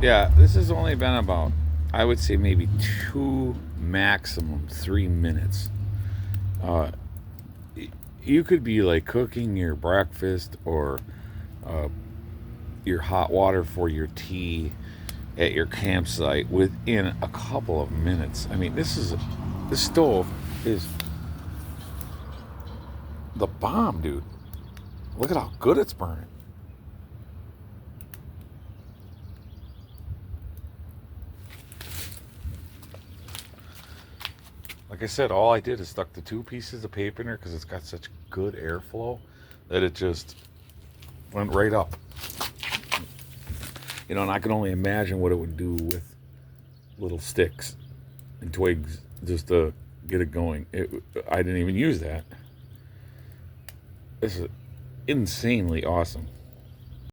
Yeah, this has only been about, I would say maybe 2, maximum 3 minutes. Uh, you could be like cooking your breakfast or uh, your hot water for your tea at your campsite within a couple of minutes. I mean, this stove is the bomb, dude. Look at how good it's burning. Like I said, all I did is stuck the 2 pieces of paper in there because it's got such good airflow that it just went right up. And I can only imagine what it would do with little sticks and twigs just to get it going. I didn't even use that. This is insanely awesome.